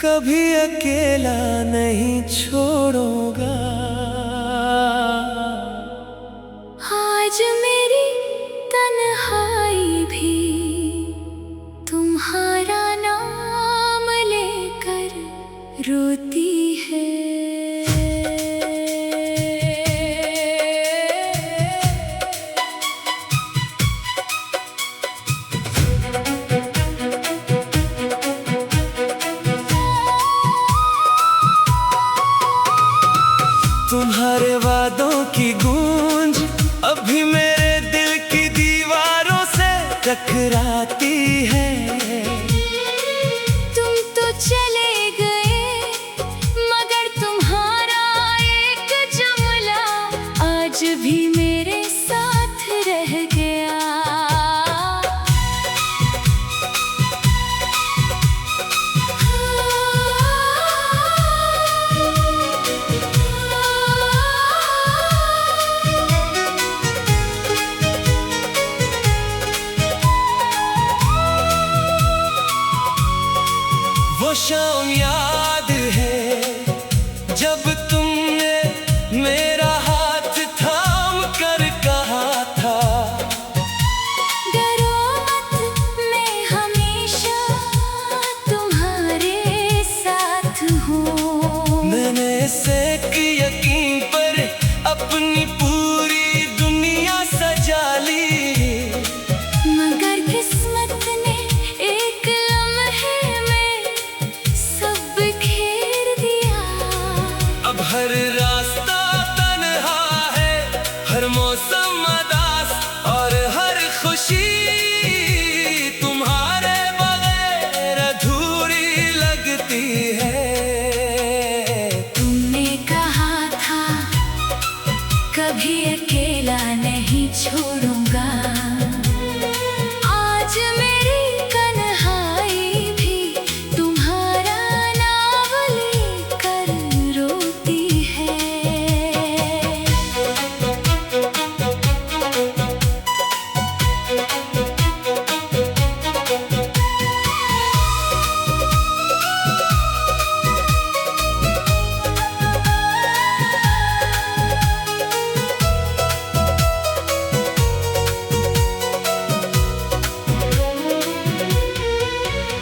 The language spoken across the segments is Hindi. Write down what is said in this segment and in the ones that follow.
कभी अकेला नहीं छोड़ूंगा। आज मेरी तन्हाई भी तुम्हारा नाम लेकर रोती है। तुम्हारे वादों की गूंज अभी मेरे दिल की दीवारों से टकराती है। तुम तो चले गए मगर तुम्हारा एक जुमला आज भी मेरे साथ रह गया। वो शाम याद है जब तुमने मेरा हाथ थाम कर कहा था, डरो मत मैं हमेशा तुम्हारे साथ हूँ। मैंने एक यकीन पर अपनी पूरी दुनिया सजा ली, मगर किस्मत ने एक लम्हे में सब घेर दिया। अब हर रास्ता तन्हा है, हर मौसम उदास और हर खुशी तुम्हारे बगैर अधूरी लगती है। तुमने कहा था कभी अकेला नहीं छोड़ूंगा। आज मेरी तन्हाई भी तुम्हारा नाम लेकर रोती है।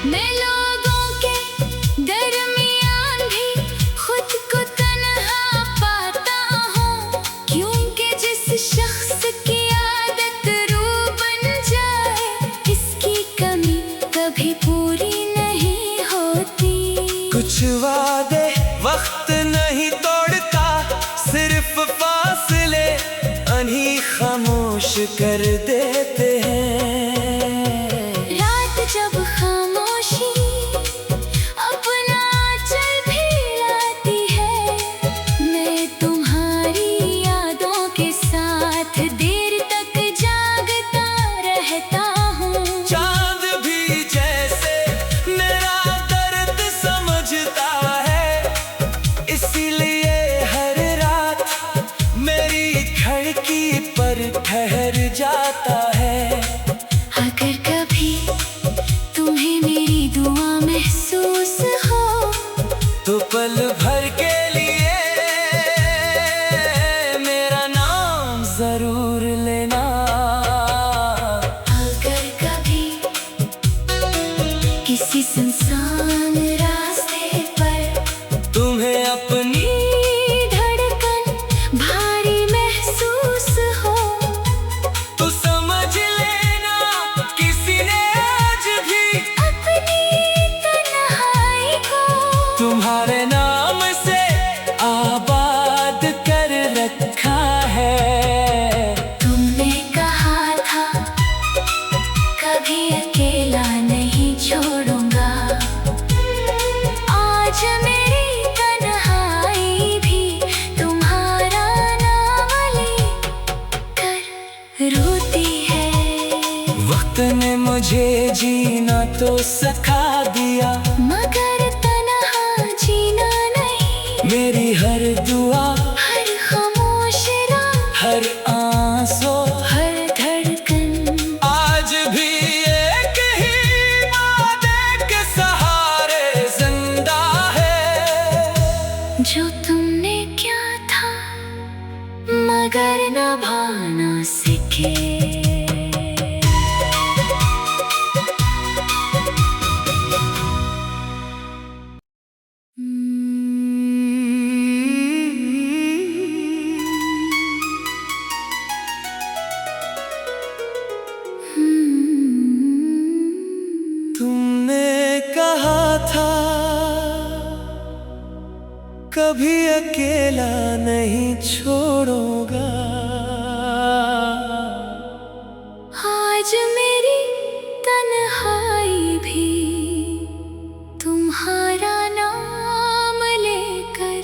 मैं लोगों के दरमियान भी खुद को तन्हा पाता हूँ, क्योंकि जिस शख्स की आदत रूह बन जाए इसकी कमी कभी पूरी नहीं होती। कुछ वादे वक्त नहीं तोड़ता, सिर्फ फासले अनही खामोश कर देते हैं। रात जब खामोशी अपना आंचल भी लाती है, मैं तुम्हारी यादों के साथ देर तक जागता रहता हूँ। चांद भी जैसे मेरा दर्द समझता है, इसीलिए हर रात मेरी खिड़की पर ठहर जाता है। अगर कभी तुम्हें मेरी दुआ महसूस हो तो पल भर के लिए मेरा नाम जरूर लेना। अगर कभी किसी सुनसान रास्ते पर तुम्हें अपनी धड़कन भारी महसूस हो तो समझ लेना किसी ने आज भी अपनी तन्हाई को तुम्हारे नाम से आबाद कर रखा है। तुमने कहा था कभी अकेला नहीं छोड़ूंगा। आज मेरी तन्हाई भी तुम्हारा नाम लेकर रोती है। वक्त ने मुझे जीना तो सिखा दिया, मगर तन्हा जीना नहीं। मेरी हर दुआ, हर खामोश रात, हर आंसू, हर धड़कन आज भी एक ही वादे के सहारे जिंदा कभी अकेला नहीं छोड़ूंगा। आज मेरी तन्हाई भी तुम्हारा नाम लेकर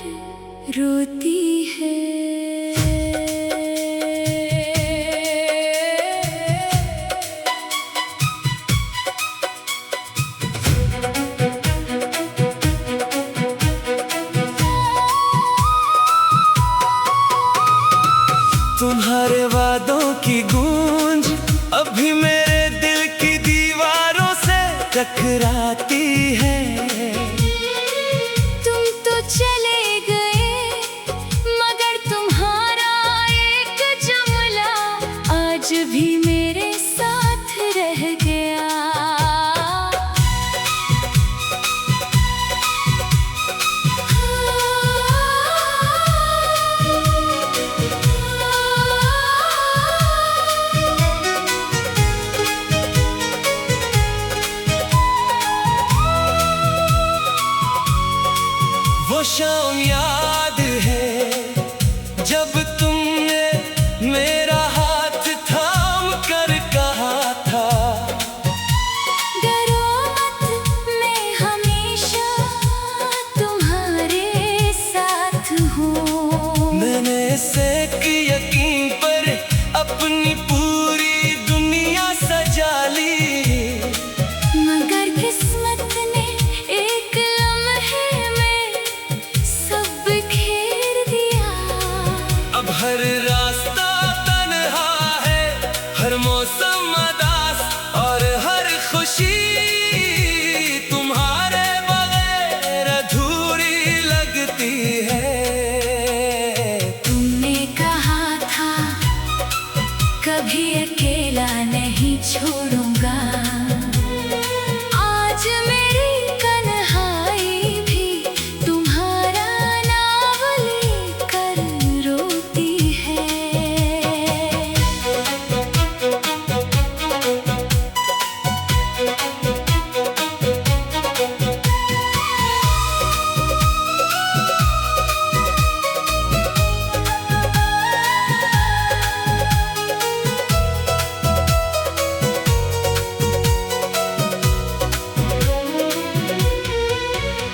रोती है। तुम्हारे वादों की गूंज अभी मेरे दिल की दीवारों से टकराती है। तुम तो चले गए मगर तुम्हारा एक जुमला आज भी मेरे साथ रह गया। वो शाम याद है जब तुमने मेरा हाथ थाम कर कहा था, डरो मत मैं हमेशा तुम्हारे साथ हूँ। मैंने एक यकीन पर अपनी पूरी दुनिया सजा ली, मगर किस्मत ने एक लम्हे में सब खेर दिया। अब हर रास्ता तन्हा है, हर मौसम अदास और हर खुशी तुम्हारे बगैर अधूरी लगती है। तुमने कहा था कभी अकेला नहीं छोड़ूंगा। आज मेरी तन्हाई भी तुम्हारा नाम लेकर रोती है।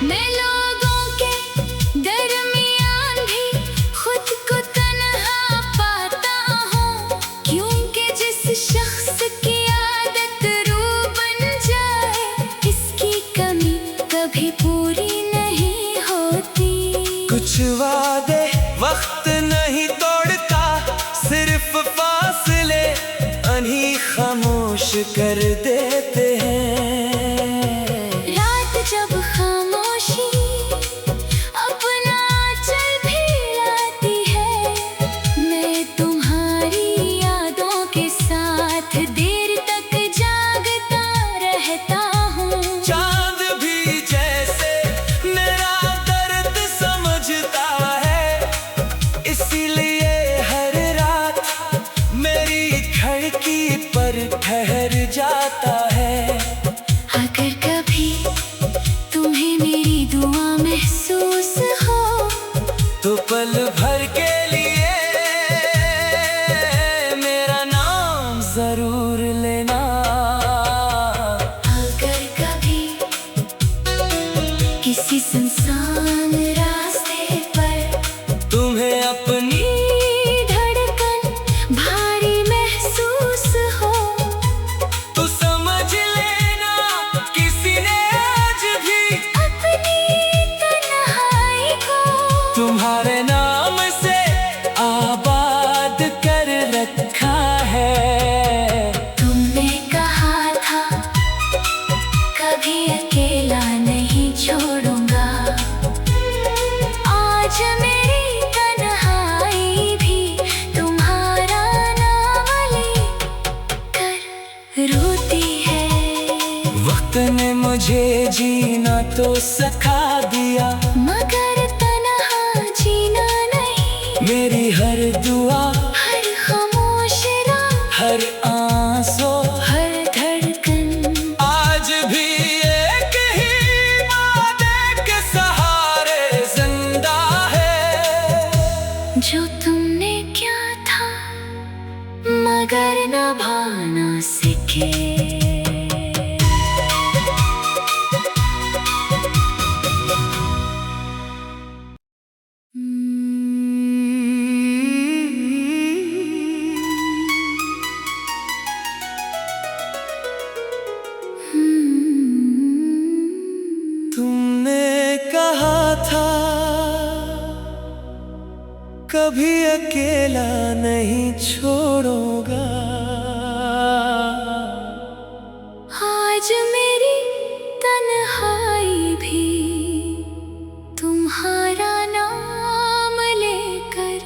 मैं लोगों के दरमियान भी खुद को तन्हा पाता हूँ, क्योंकि जिस शख्स की आदत रूह बन जाए इसकी कमी कभी पूरी नहीं होती। कुछ वादे वक्त नहीं तोड़ता, सिर्फ फासले अनही खामोश कर देते हैं। रात जब खामोशी अपना आंचल भी लाती है, मैं तुम्हारी यादों के साथ देर तक जागता रहता हूँ। चांद भी जैसे मेरा दर्द समझता है, इसीलिए हर रात मेरी खिड़की पर ठहर जाता है। अगर कभी तुम्हें मेरी दुआ महसूस हो तो पल भर के लिए मेरा नाम जरूर लेना। अगर कभी किसी सुनसान रास्ते पर तुम्हें अपनी धड़कन भारी महसूस हो तो समझ लेना किसी ने आज भी अपनी तन्हाई को तुम्हारे नाम से आबाद कर रखा है। तुमने कहा था कभी अकेला नहीं छोड़ूंगा। आज मेरी तन्हाई भी तुम्हारा नाम लेकर रोती है। वक्त ने मुझे जीना तो सिखा दिया, मगर तन्हा जीना नहीं। मेरी हर दुआ, हर खामोश रात, हर आंसू, हर धड़कन आज भी एक ही वादे के सहारे जिंदा कभी अकेला नहीं छोड़ूंगा। आज मेरी तन्हाई भी तुम्हारा नाम लेकर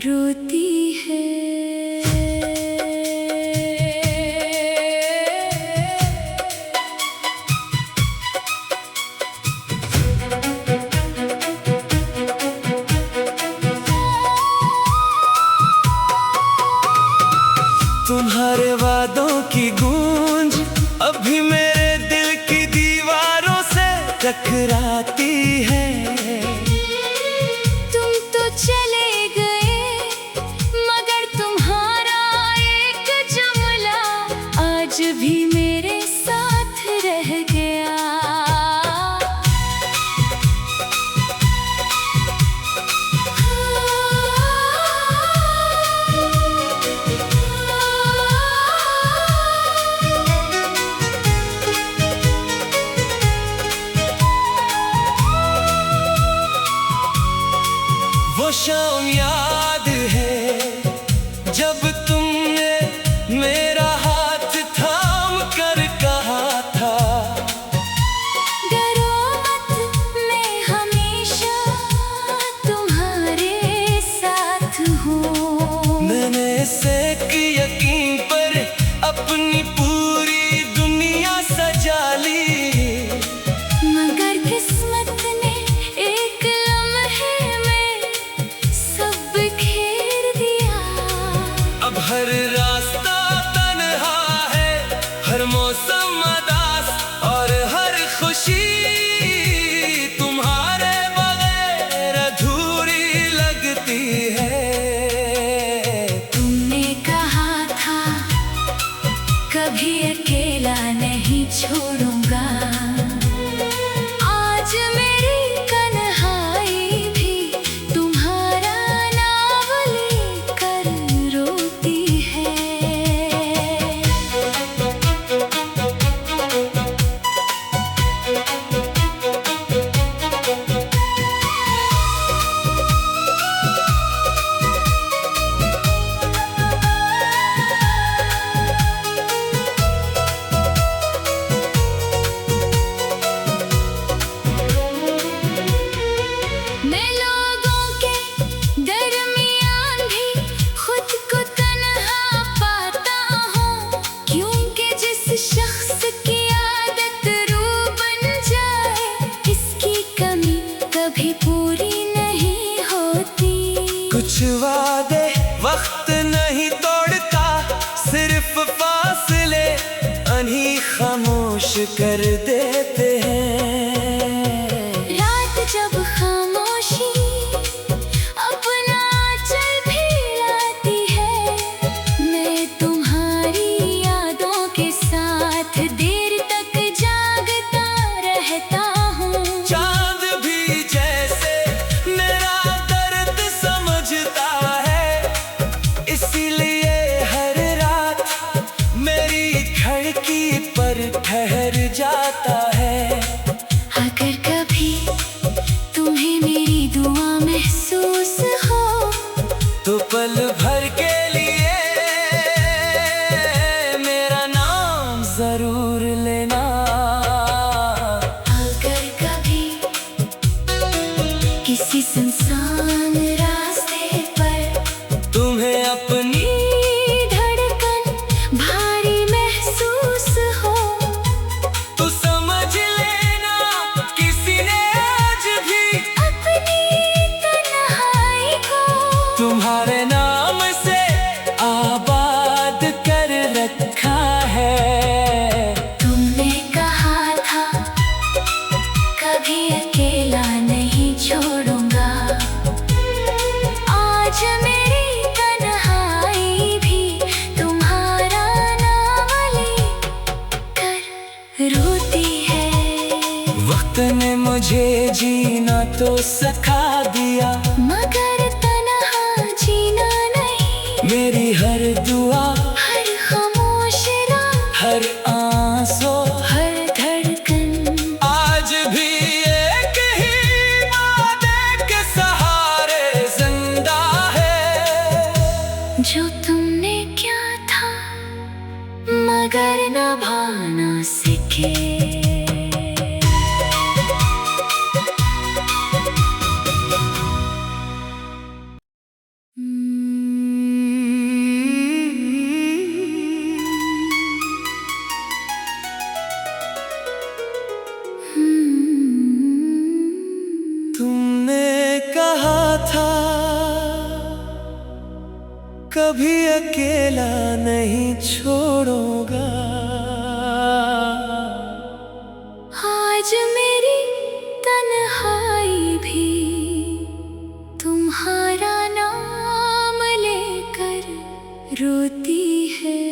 रोती है। तुम्हारे वादों की गूंज अभी मेरे दिल की दीवारों से टकराती है। तुम तो चले गए मगर तुम्हारा एक जुमला आज भी मेरे साथ रह गया। वो शाम याद है जब तुमने मेरा हाथ थाम कर कहा था, डरो मत मैं हमेशा तुम्हारे साथ हूँ। मैंने एक यकीन पर अपनी पूरी दुनिया सजा ली, मगर किस्मत ने एक लम्हे में सब घेर दिया। अब हर रास्ता तन्हा है, हर मौसम अदास और हर खुशी तुम्हारे बगैर अधूरी लगती है। तुमने कहा था कभी अकेला नहीं छोड़ूंगा। आज मेरी तन्हाई भी तुम्हारा नाम लेकर रोती है। मैं लोगों के दरमियान भी खुद को तन्हा पाता हूँ, क्योंकि जिस शख्स की आदत रूह बन जाए इसकी कमी कभी पूरी नहीं होती। कुछ वादे वक्त नहीं तोड़ता, सिर्फ फासले अनही खामोश कर देते हैं। रात जब खामोशी अपना आंचल भी लाती है, मैं तुम्हारी यादों के साथ देर तक जागता रहता हूँ। चांद भी जैसे मेरा दर्द समझता है, इसीलिए हर रात मेरी खिड़की पर ठहर जाता है। अगर कभी तुम्हें मेरी दुआ महसूस हो तो पल भर के लिए मेरा नाम जरूर लेना। अगर कभी किसी सुनसान रास्ते पर तुम्हें अपनी धड़कन भारी महसूस हो तो समझ लेना किसी ने आज भी अपनी तन्हाई को तुम्हारे नाम से आबाद कर रखा है। तुमने कहा था कभी अकेला नहीं छोड़ूंगा। आज मेरी तन्हाई भी तुम्हारा नाम लेकर रोती है। वक्त ने मुझे जीना तो सिखा दिया, मगर तन्हा जीना नहीं। मेरी हर दुआ, हर खामोश रात, हर आंसू, हर धड़कन आज भी एक ही वादे के सहारे जिंदा देखे। तुमने कहा था कभी अकेला नहीं छोड़ूंगा। आज मेरी तन्हाई भी तुम्हारा नाम लेकर रोती है।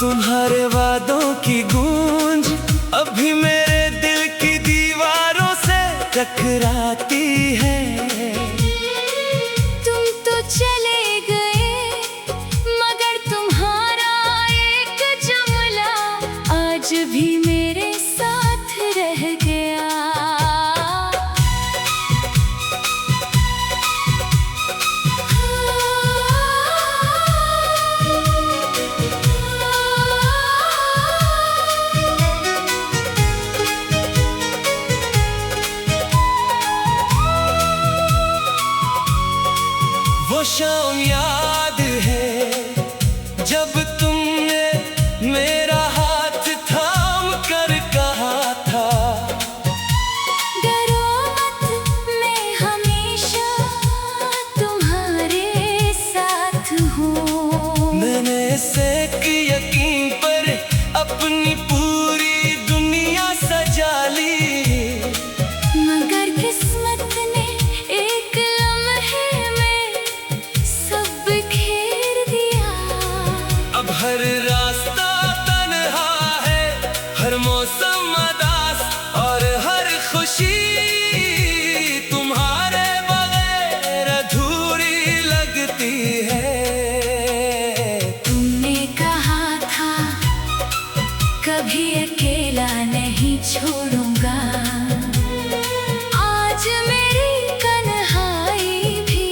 तुम्हारे वादों की गूंज अभी मेरे दिल की दीवारों से टकराती है। तुम तो चले गए मगर तुम्हारा एक जुमला आज भी मेरे साथ रह गया। वो शाम याद है जब तुमने मेरा हाथ थाम कर कहा था, डरो मत मैं हमेशा तुम्हारे साथ हूँ। मैंने सेक यकीन पर अपनी पूरी दुनिया सजा ली, मगर किस्मत ने एक लम्हे में सब खेर दिया। अब हर रास्ता तन्हा है, हर मौसम अदास और हर खुशी तुम्हारे बगैर अधूरी लगती है। तुमने कहा था कभी अकेला नहीं छोड़ूंगा। आज मेरी तन्हाई भी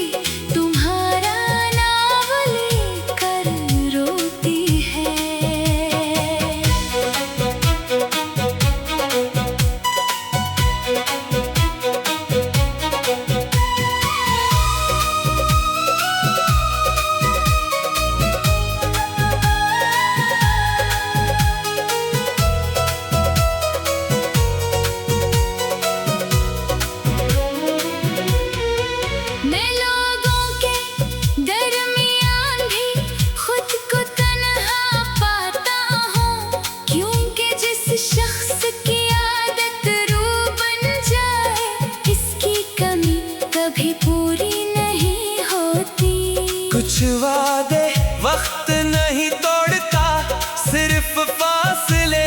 तुम्हारा नाम लेकर रोती है। मैं लोगों के दरमियान भी खुद को तन्हा पाता हूँ, क्योंकि जिस शख्स की आदत रूह बन जाए इसकी कमी कभी पूरी नहीं होती। कुछ वादे वक्त नहीं तोड़ता, सिर्फ फासले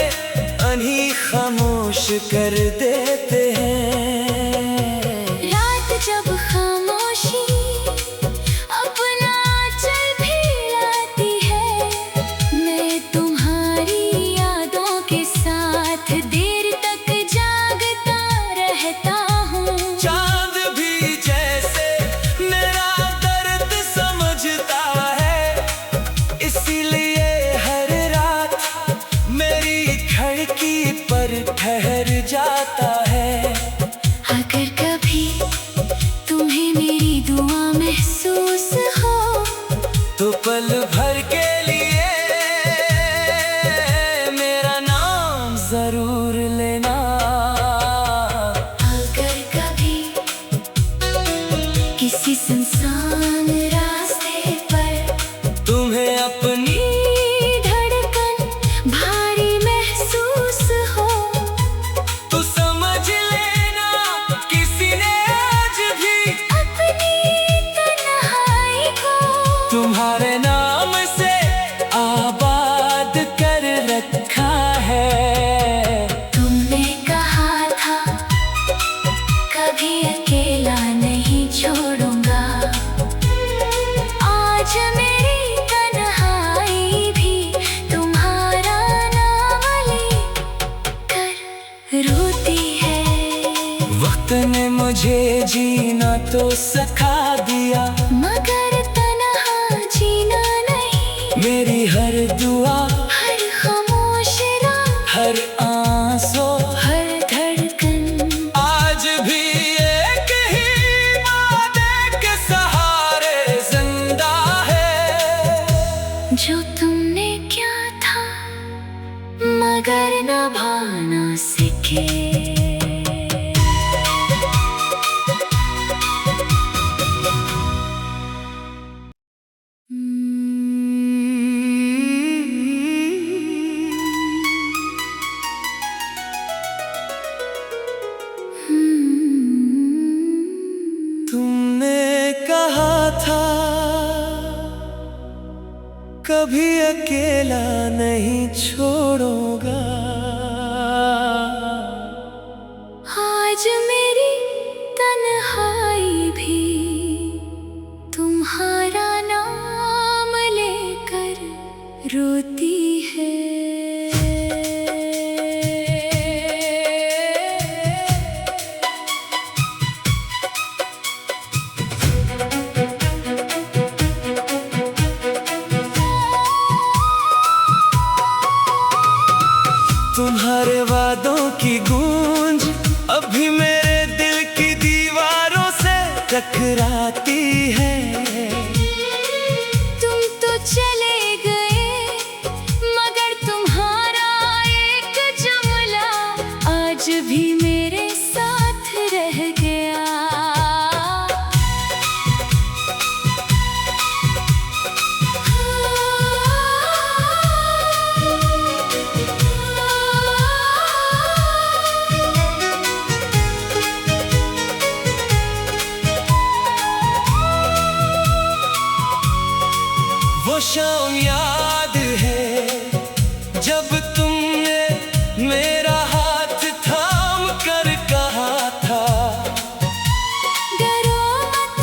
अनही खामोश कर देते हैं। रात जब खामोशी अपना चल भी लाती है, मैं तुम्हारी यादों के साथ देर तक जागता रहता हूँ। चांद भी जैसे मेरा दर्द समझता है, इसीलिए हर रात मेरी खिड़की पर ठहर जाता है। रोती है। वक्त ने मुझे जीना तो सिखा दिया, मगर तन्हा जीना नहीं। मेरी हर दुआ, हर खामोश रात, हर आंसू, हर धड़कन आज भी एक ही वादे के सहारे जिंदा है। जो तुमने क्या था मगर निभा ना सके। तुमने कहा था कभी अकेला नहीं छोड़ूंगा, आज मेरी तन्हाई भी तुम्हारा नाम लेकर रोती है। तुम्हारे वादों की गूंज अभी मेरे दिल की दीवारों से टकराती है। तुम तो चले गए मगर तुम्हारा एक जुमला आज भी मेरे साथ रह गया। वो शाम याद है जब तुमने मेरा हाथ थाम कर कहा था, डरो मत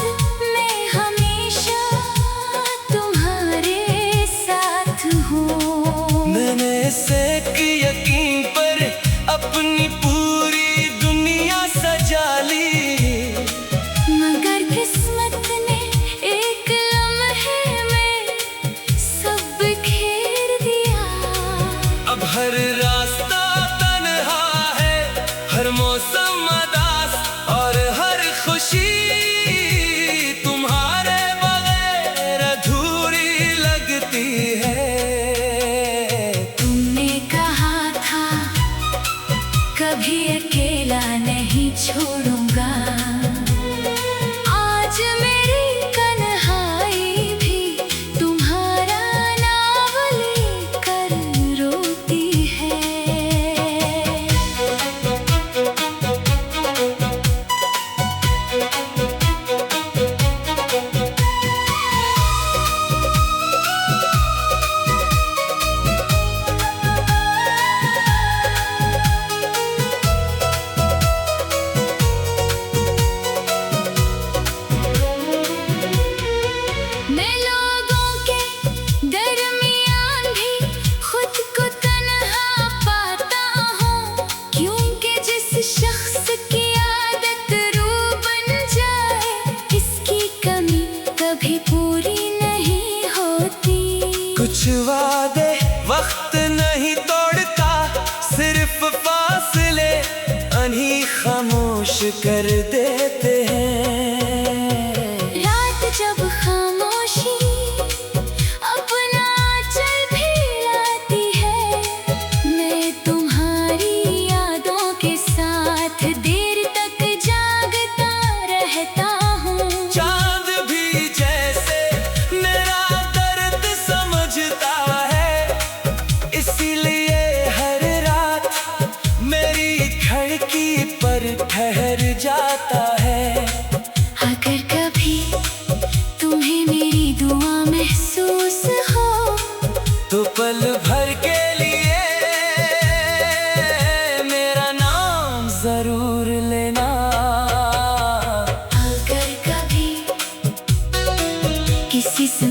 मैं हमेशा तुम्हारे साथ हूँ। मैंने सेक यकीन पर अपनी पूरी दुनिया सजा ली, मगर किस्मत ने एक लम्हे में सब खेर दिया। अब हर रास्ता तन्हा है, हर मौसम अदास और हर खुशी तुम्हारे बगैर अधूरी लगती है। तुमने कहा था कभी अकेला नहीं छोड़ूंगा, आज मेरी कन्हाई भी तुम्हारा नाम लेकर रोती है। मैं लोगों के दरमियान भी खुद को तन्हा पाता हूँ, क्योंकि जिस शख्स की आदत रूह बन जाए इसकी कमी कभी पूरी नहीं होती। कुछ वादे वक्त नहीं तोड़ता, सिर्फ फासले अनही खामोश कर देते हैं। रात जब खामोशी अपना आंचल भी लाती है, मैं तुम्हारी यादों के साथ देर तक जागता रहता हूँ। चांद भी जैसे मेरा दर्द समझता है, इसीलिए हर रात मेरी खिड़की पर ठहर जाता है। अगर कभी तुम्हें मेरी दुआ महसूस हो तो पल भर के लिए मेरा नाम जरूर लेना। अगर कभी किसी से